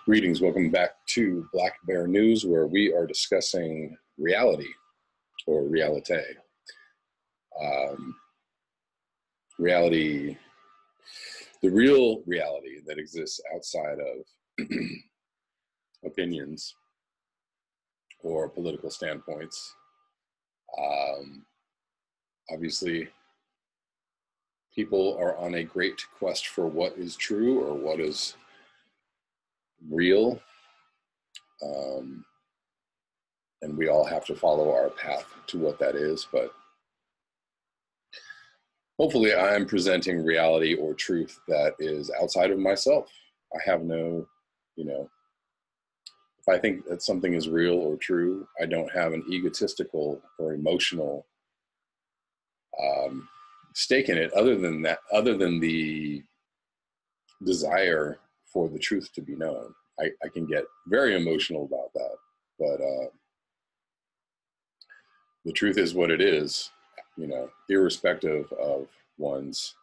Greetings, welcome back to Black Bear News, where we are discussing reality, or realite. Reality, the real reality that exists outside of opinions or political standpoints. Obviously, people are on a great quest for what is true or what is real, and we all have to follow our path to what that is, but hopefully I am presenting reality or truth that is outside of myself. I have no, if I think that something is real or true, I don't have an egotistical or emotional stake in it other than the desire for the truth to be known. I can get very emotional about that, but the truth is what it is, irrespective of one's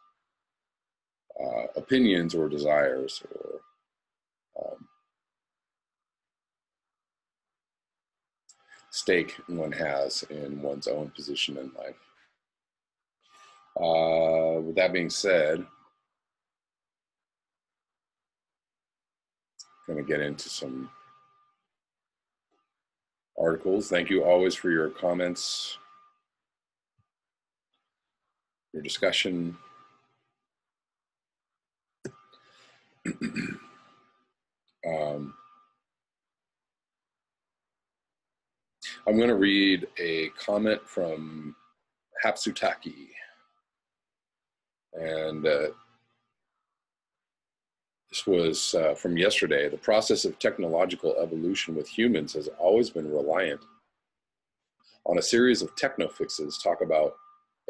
opinions or desires or stake one has in one's own position in life. With that being said, I'm going to get into some articles. Thank you always for your comments, your discussion. I'm going to read a comment from Hatsutaki, and this was from yesterday. The process of technological evolution with humans has always been reliant on a series of techno fixes. Talk about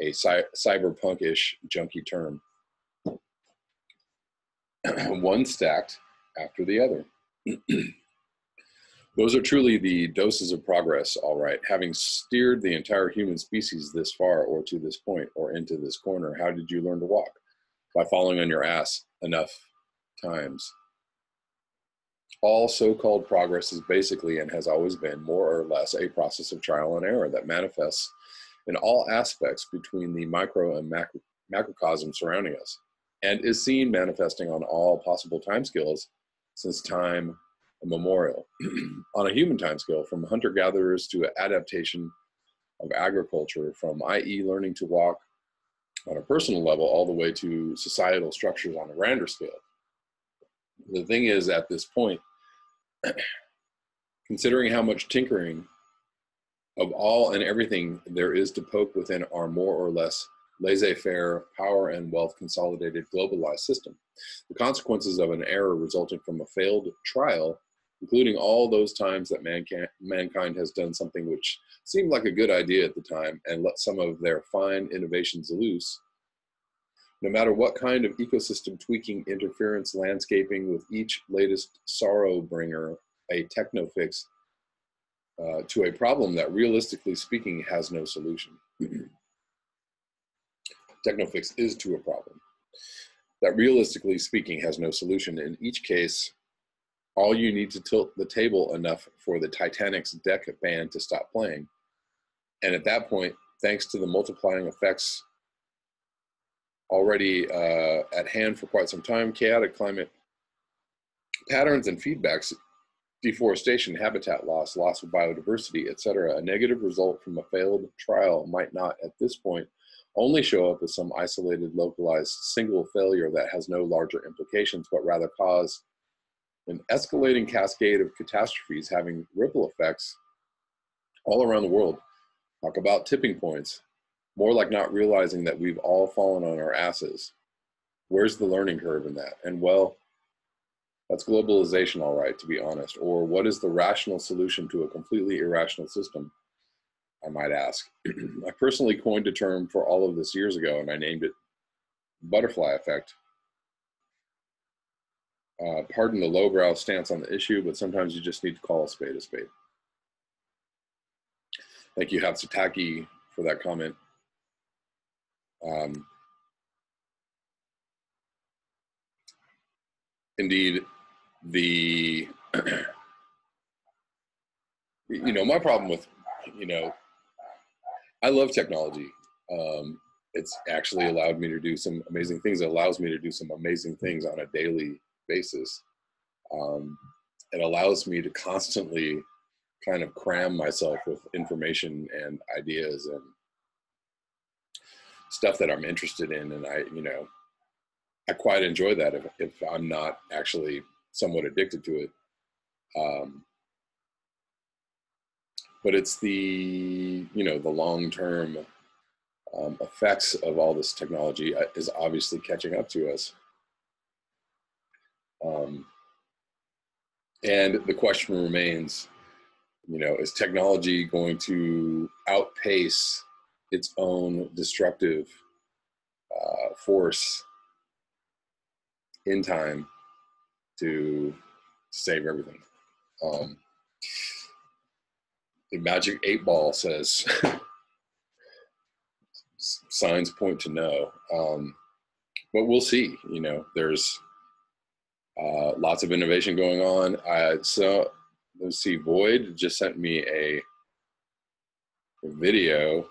a cyberpunk-ish junky term. One stacked after the other. Those are truly the doses of progress, all right. Having steered the entire human species this far, or to this point, or into this corner, how did you learn to walk? By falling on your ass enough times. All so-called progress is basically, and has always been, more or less a process of trial and error that manifests in all aspects between the micro and macrocosm surrounding us, and is seen manifesting on all possible timescales since time immemorial. On a human timescale, from hunter-gatherers to adaptation of agriculture, from i.e. learning to walk on a personal level all the way to societal structures on a grander scale. The thing is, at this point, considering how much tinkering of all and everything there is to poke within our more or less laissez-faire, power and wealth consolidated globalized system, the consequences of an error resulting from a failed trial, including all those times that mankind has done something which seemed like a good idea at the time and let some of their fine innovations loose, no matter what kind of ecosystem tweaking, interference, landscaping, with each latest sorrow bringer, a techno fix to a problem that realistically speaking has no solution. Technofix is to a problem that realistically speaking has no solution. In each case, all you need to tilt the table enough for the Titanic's deck band to stop playing. And at that point, thanks to the multiplying effects already at hand for quite some time, chaotic climate patterns and feedbacks, deforestation, habitat loss, loss of biodiversity, etc., a negative result from a failed trial might not, at this point, only show up as some isolated, localized, single failure that has no larger implications, but rather cause an escalating cascade of catastrophes having ripple effects all around the world. Talk about tipping points. More like not realizing that we've all fallen on our asses. Where's the learning curve in that? And well, that's globalization, all right, to be honest. Or what is the rational solution to a completely irrational system, I might ask. I personally coined a term for all of this years ago, and I named it butterfly effect. Pardon the lowbrow stance on the issue, but sometimes you just need to call a spade a spade. Thank you, Hatsutaki, for that comment. Indeed, the my problem with, I love technology. It's actually allowed me to do some amazing things. It allows me to do some amazing things on a daily basis. It allows me to constantly kind of cram myself with information and ideas and stuff that I'm interested in. And I quite enjoy that if I'm not actually somewhat addicted to it. But it's the long-term effects of all this technology is obviously catching up to us. And the question remains, is technology going to outpace its own destructive force in time to save everything? The magic 8-ball says signs point to no, but we'll see. There's lots of innovation going on. So let's see, Void just sent me a video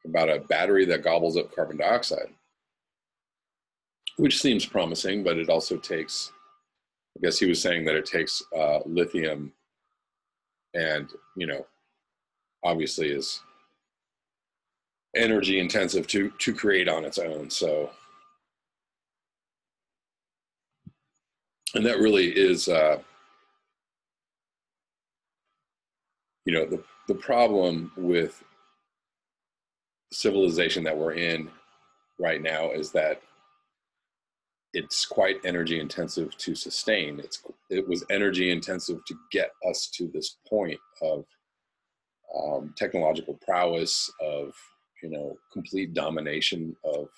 about a battery that gobbles up carbon dioxide, which seems promising, but it also takes, I guess he was saying that it takes lithium, and obviously is energy intensive to create on its own. So, and that really is the problem with civilization that we're in right now is that it's quite energy intensive to sustain. It was energy intensive to get us to this point of technological prowess, of complete domination of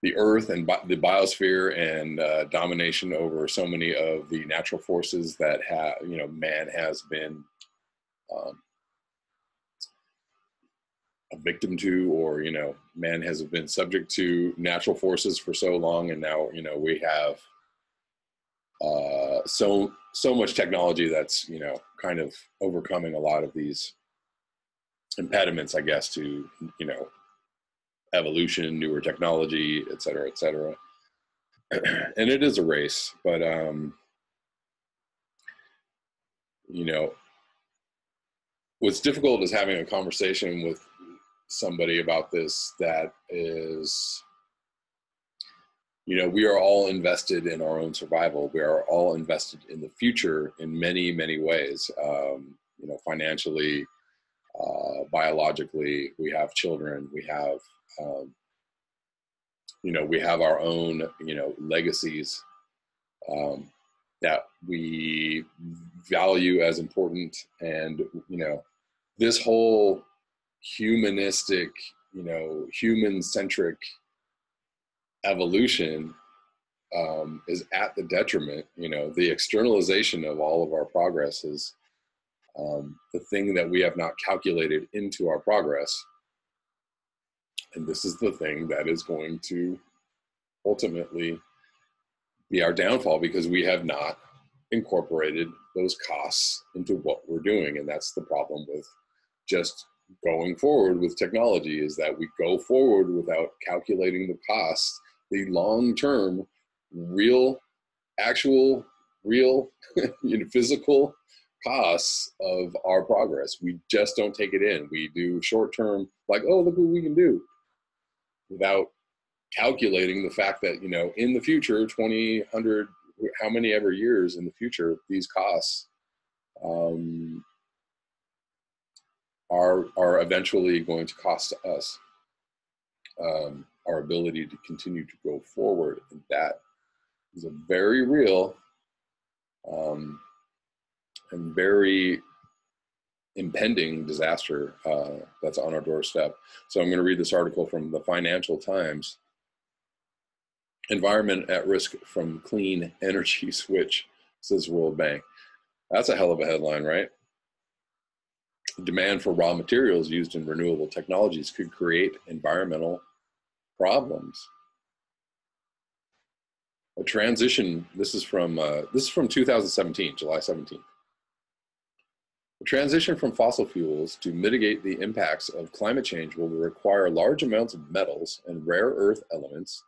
the earth and the biosphere, and domination over so many of the natural forces that man has been a victim to, or man has been subject to natural forces for so long, and now we have so much technology that's kind of overcoming a lot of these impediments, I guess, to evolution, newer technology, et cetera, et cetera. And it is a race, but what's difficult is having a conversation with somebody about this that is, we are all invested in our own survival. We are all invested in the future in many, many ways. Financially, biologically, we have children, we have, we have our own, legacies that we value as important. And, this whole humanistic, human-centric evolution is at the detriment. The externalization of all of our progress is the thing that we have not calculated into our progress. And this is the thing that is going to ultimately be our downfall, because we have not incorporated those costs into what we're doing. And that's the problem with just going forward with technology, is that we go forward without calculating the costs, the long-term, real, actual, real, physical costs of our progress. We just don't take it in. We do short-term, like, oh, look what we can do, without calculating the fact that, in the future, 20, 100, how many ever years in the future, these costs are eventually going to cost us our ability to continue to go forward. And that is a very real and very impending disaster that's on our doorstep. So I'm going to read this article from the Financial Times. Environment at risk from clean energy switch, says World Bank. That's a hell of a headline, right? Demand for raw materials used in renewable technologies could create environmental problems. A transition, this is from 2017, July 17th. The transition from fossil fuels to mitigate the impacts of climate change will require large amounts of metals and rare earth elements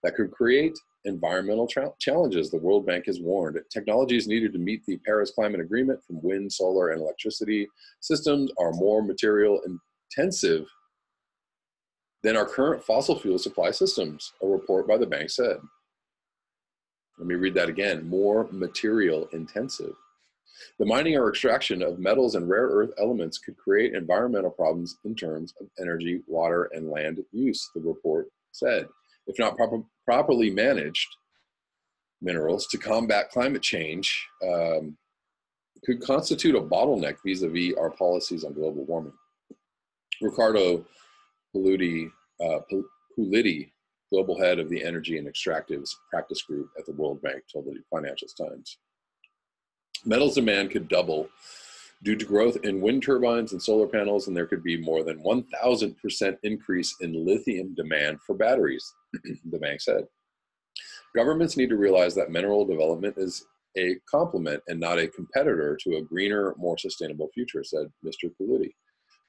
that could create environmental challenges, the World Bank has warned. Technologies needed to meet the Paris Climate Agreement from wind, solar, and electricity systems are more material intensive than our current fossil fuel supply systems, a report by the bank said. Let me read that again, more material intensive. The mining or extraction of metals and rare earth elements could create environmental problems in terms of energy, water, and land use, the report said. If not properly managed, minerals to combat climate change could constitute a bottleneck vis-a-vis our policies on global warming. Ricardo Pulitti, global head of the Energy and Extractives Practice Group at the World Bank, told the Financial Times. Metals demand could double due to growth in wind turbines and solar panels, and there could be more than 1,000% increase in lithium demand for batteries, the bank said. Governments need to realize that mineral development is a complement and not a competitor to a greener, more sustainable future, said Mr. Pulitti.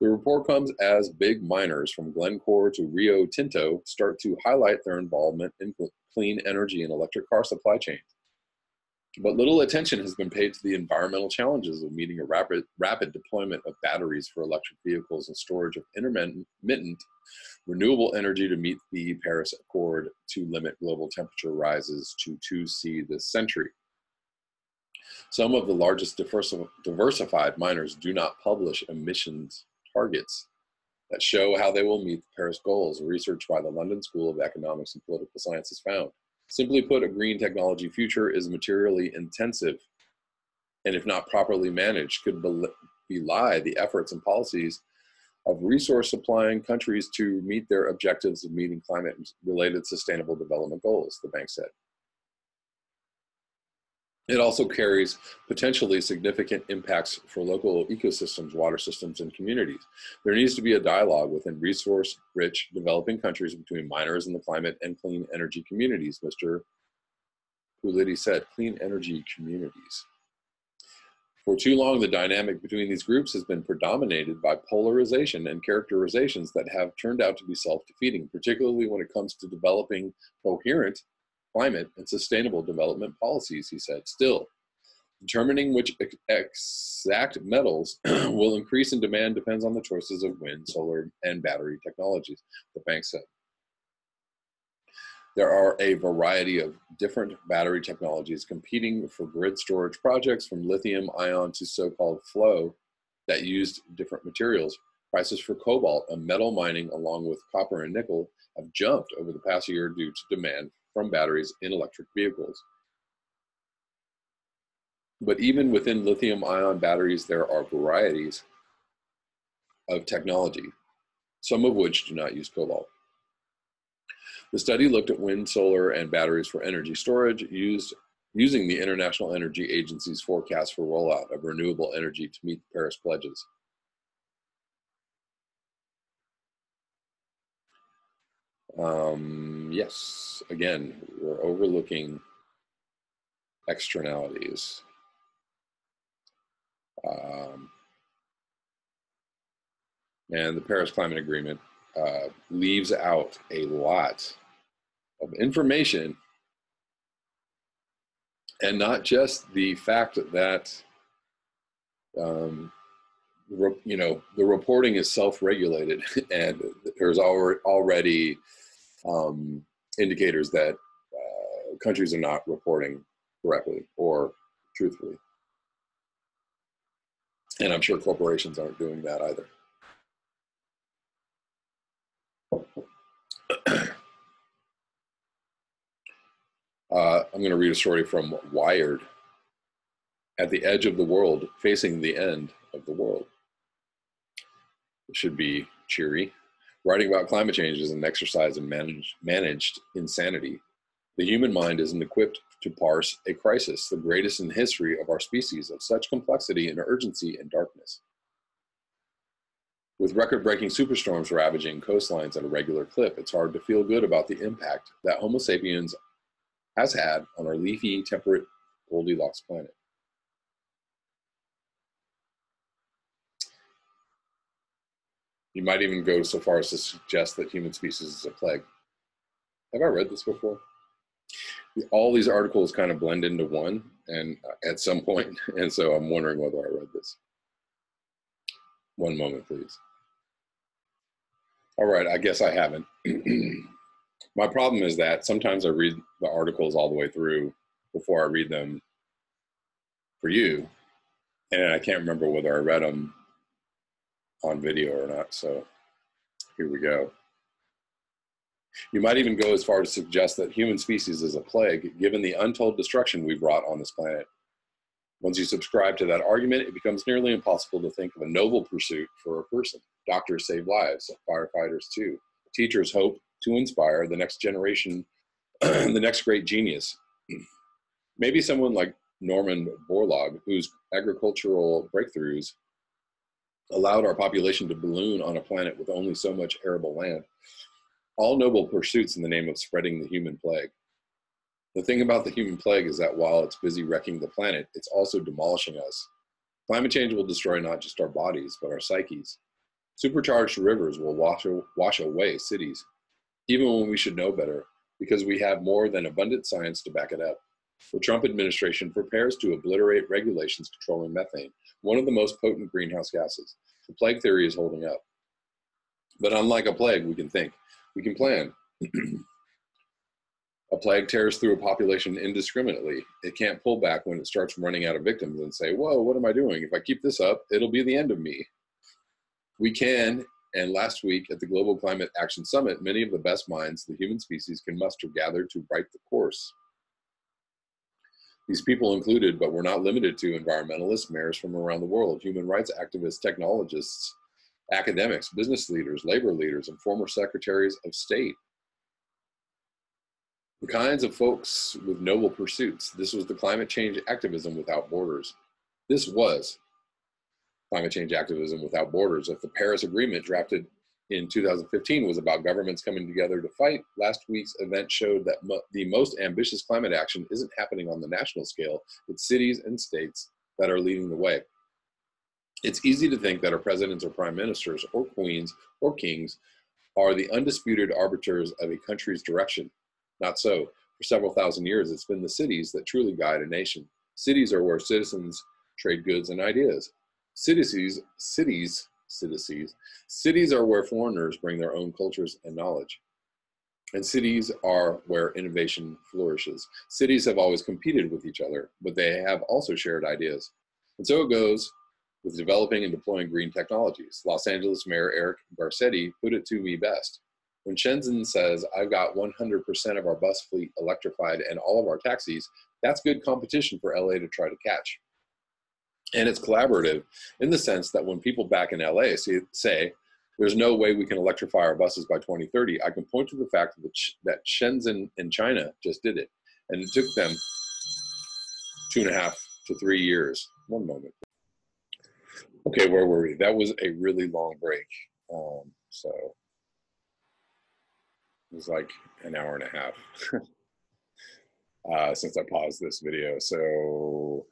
The report comes as big miners from Glencore to Rio Tinto start to highlight their involvement in clean energy and electric car supply chains. But little attention has been paid to the environmental challenges of meeting a rapid deployment of batteries for electric vehicles and storage of intermittent renewable energy to meet the Paris Accord to limit global temperature rises to 2°C this century. Some of the largest diversified miners do not publish emissions targets that show how they will meet the Paris goals, research by the London School of Economics and Political Sciences found. Simply put, a green technology future is materially intensive, and if not properly managed, could belie the efforts and policies of resource supplying countries to meet their objectives of meeting climate-related sustainable development goals, the bank said. It also carries potentially significant impacts for local ecosystems, water systems, and communities. There needs to be a dialogue within resource-rich developing countries between miners and the climate and clean energy communities, Mr. Pulitti said. Clean energy communities. For too long, the dynamic between these groups has been predominated by polarization and characterizations that have turned out to be self-defeating, particularly when it comes to developing coherent climate and sustainable development policies, he said. Still, determining which exact metals will increase in demand depends on the choices of wind, solar, and battery technologies, the bank said. There are a variety of different battery technologies competing for grid storage projects, from lithium ion to so-called flow, that used different materials. Prices for cobalt and metal mining, along with copper and nickel, have jumped over the past year due to demand from batteries in electric vehicles. But even within lithium-ion batteries, there are varieties of technology, some of which do not use cobalt. The study looked at wind, solar, and batteries for energy storage using the International Energy Agency's forecast for rollout of renewable energy to meet the Paris pledges. Yes, again, we're overlooking externalities. And the Paris Climate Agreement leaves out a lot of information, and not just the fact that the reporting is self-regulated, and there's already indicators that countries are not reporting correctly or truthfully. And I'm sure corporations aren't doing that either. I'm going to read a story from Wired. At the edge of the world, facing the end of the world. It should be cheery. Writing about climate change is an exercise in managed insanity. The human mind isn't equipped to parse a crisis, the greatest in history of our species, of such complexity and urgency and darkness. With record-breaking superstorms ravaging coastlines at a regular clip, it's hard to feel good about the impact that Homo sapiens has had on our leafy, temperate Goldilocks planet. You might even go so far as to suggest that human species is a plague. Have I read this before? All these articles kind of blend into one, and at some point, and so I'm wondering whether I read this. One moment, please. All right, I guess I haven't. My problem is that sometimes I read the articles all the way through before I read them for you, and I can't remember whether I read them on video or not, so here we go. You might even go as far to suggest that human species is a plague, given the untold destruction we've wrought on this planet. Once you subscribe to that argument, it becomes nearly impossible to think of a noble pursuit for a person. Doctors save lives, firefighters too. Teachers hope to inspire the next generation, the next great genius. Maybe someone like Norman Borlaug, whose agricultural breakthroughs allowed our population to balloon on a planet with only so much arable land. All noble pursuits in the name of spreading the human plague. The thing about the human plague is that while it's busy wrecking the planet, it's also demolishing us. Climate change will destroy not just our bodies, but our psyches. Supercharged rivers will wash away cities, even when we should know better, because we have more than abundant science to back it up. The Trump administration prepares to obliterate regulations controlling methane, one of the most potent greenhouse gases. The plague theory is holding up. But unlike a plague, we can think. We can plan. A plague tears through a population indiscriminately. It can't pull back when it starts running out of victims and say, whoa, what am I doing? If I keep this up, it'll be the end of me. We can, and last week at the Global Climate Action Summit, many of the best minds the human species can muster gathered to write the course. These people included, but were not limited to, environmentalists, mayors from around the world, human rights activists, technologists, academics, business leaders, labor leaders, and former secretaries of state. The kinds of folks with noble pursuits. This was the climate change activism without borders. This was climate change activism without borders. If the Paris Agreement drafted in 2015 was about governments coming together to fight, last week's event showed that the most ambitious climate action isn't happening on the national scale. It's cities and states that are leading the way. It's easy to think that our presidents or prime ministers or queens or kings are the undisputed arbiters of a country's direction. Not so. For several thousand years, it's been the cities that truly guide a nation. Cities are where citizens trade goods and ideas. Cities are where foreigners bring their own cultures and knowledge. And cities are where innovation flourishes. Cities have always competed with each other, but they have also shared ideas. And so it goes with developing and deploying green technologies. Los Angeles Mayor Eric Garcetti put it to me best. When Shenzhen says, I've got 100% of our bus fleet electrified and all of our taxis, that's good competition for LA to try to catch. And it's collaborative in the sense that when people back in LA say, there's no way we can electrify our buses by 2030, I can point to the fact that Shenzhen in China just did it. And it took them 2.5 to 3 years. One moment. Okay, where were we? That was a really long break. So it was like an hour and a half since I paused this video. So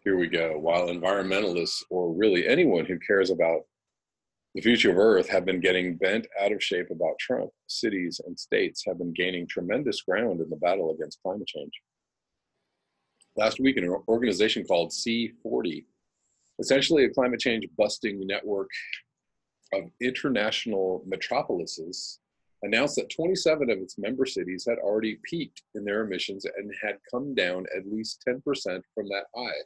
here we go. While environmentalists, or really anyone who cares about the future of Earth, have been getting bent out of shape about Trump, cities and states have been gaining tremendous ground in the battle against climate change. Last week, an organization called C40, essentially a climate change busting network of international metropolises, announced that 27 of its member cities had already peaked in their emissions and had come down at least 10% from that high.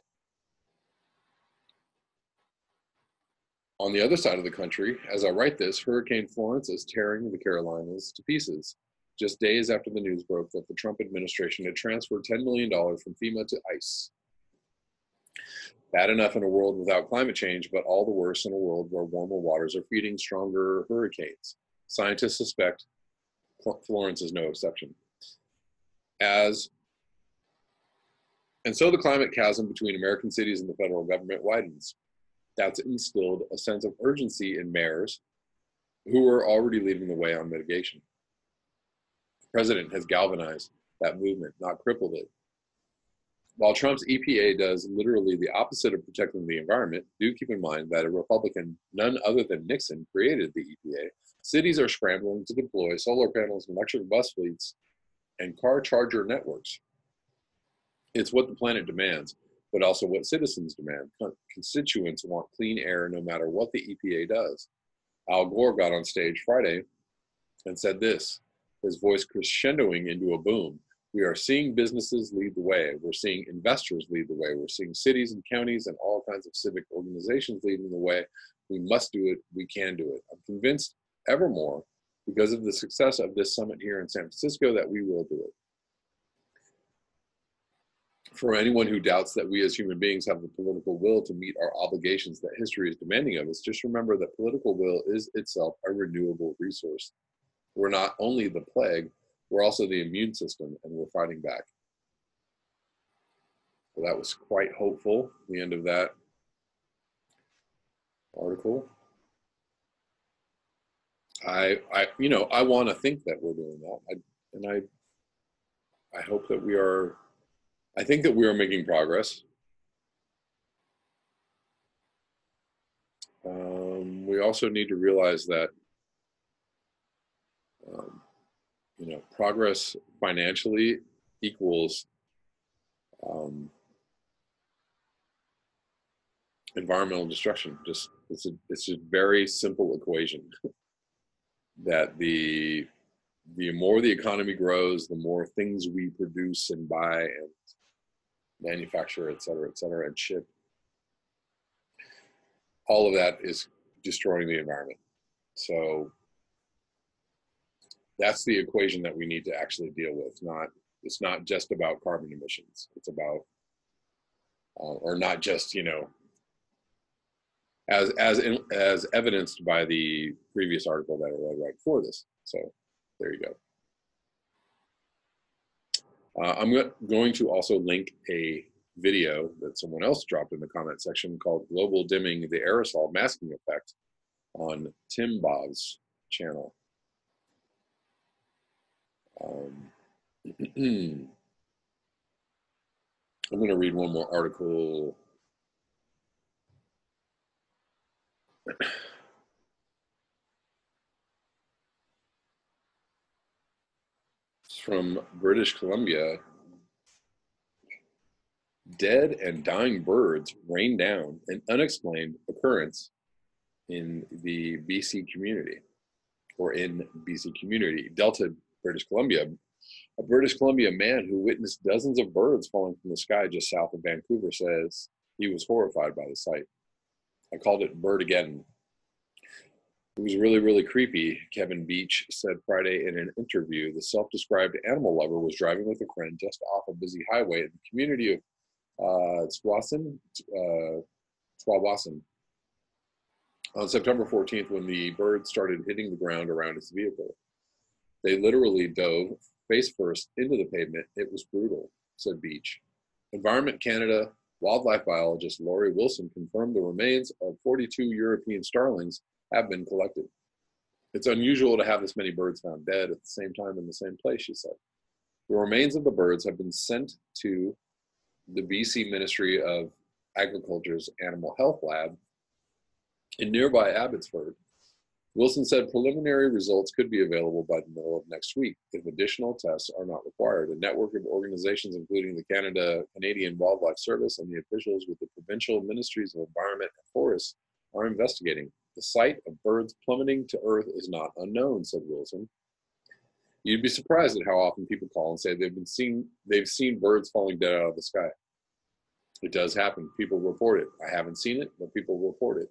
On the other side of the country, as I write this, Hurricane Florence is tearing the Carolinas to pieces, just days after the news broke that the Trump administration had transferred $10 million from FEMA to ICE. Bad enough in a world without climate change, but all the worse in a world where warmer waters are feeding stronger hurricanes. Scientists suspect Florence is no exception. And so the climate chasm between American cities and the federal government widens. That's instilled a sense of urgency in mayors who are already leading the way on mitigation. The president has galvanized that movement, not crippled it. While Trump's EPA does literally the opposite of protecting the environment, do keep in mind that a Republican, none other than Nixon, created the EPA. Cities are scrambling to deploy solar panels, electric bus fleets, and car charger networks. It's what the planet demands, but also what citizens demand. Constituents want clean air no matter what the EPA does. Al Gore got on stage Friday and said this, his voice crescendoing into a boom. We are seeing businesses lead the way. We're seeing investors lead the way. We're seeing cities and counties and all kinds of civic organizations leading the way. We must do it. We can do it. I'm convinced ever more, because of the success of this summit here in San Francisco, that we will do it. For anyone who doubts that we as human beings have the political will to meet our obligations that history is demanding of us, just remember that political will is itself a renewable resource. We're not only the plague, we're also the immune system, and we're fighting back. So that was quite hopeful, the end of that article. I want to think that we're doing that, I hope that we are. I think that we are making progress. We also need to realize that, progress financially equals environmental destruction. It's a very simple equation that the more the economy grows, the more things we produce and buy and manufacture, et cetera, and ship. All of that is destroying the environment. So that's the equation that we need to actually deal with. It's not just about carbon emissions. It's about, or not just, as evidenced by the previous article that I read right before this. So there you go. I'm going to also link a video that someone else dropped in the comment section called Global Dimming the Aerosol Masking Effect on Tim Bob's channel. I'm going to read one more article. It's from British Columbia. Dead and dying birds rain down, an unexplained occurrence in the BC community, or in BC community, Delta, British Columbia. A British Columbia man who witnessed dozens of birds falling from the sky just south of Vancouver says he was horrified by the sight. I called it Bird-Again. It was really, really creepy, Kevin Beach said Friday in an interview. The self-described animal lover was driving with a friend just off a busy highway in the community of Tsawwassen on September 14th when the bird started hitting the ground around his vehicle. They literally dove face first into the pavement. It was brutal, said Beach. Environment Canada wildlife biologist Laurie Wilson confirmed the remains of 42 European starlings have been collected. It's unusual to have this many birds found dead at the same time in the same place, she said. The remains of the birds have been sent to the BC Ministry of Agriculture's Animal Health Lab in nearby Abbotsford. Wilson said preliminary results could be available by the middle of next week if additional tests are not required. A network of organizations, including the Canadian Wildlife Service and the officials with the provincial ministries of environment and forests, are investigating. The site of birds plummeting to earth is not unknown, said Wilson. You'd be surprised at how often people call and say they've seen birds falling dead out of the sky. It does happen. People report it. I haven't seen it, but people report it.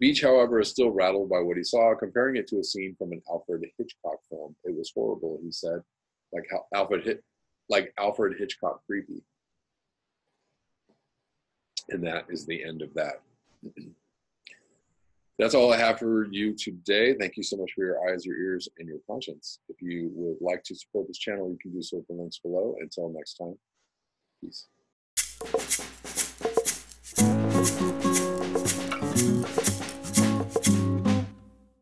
Beach, however, is still rattled by what he saw, comparing it to a scene from an Alfred Hitchcock film. It was horrible, he said, like Alfred Hitchcock creepy. And that is the end of that. That's all I have for you today. Thank you so much for your eyes, your ears, and your conscience. If you would like to support this channel, you can do so with the links below. Until next time, peace.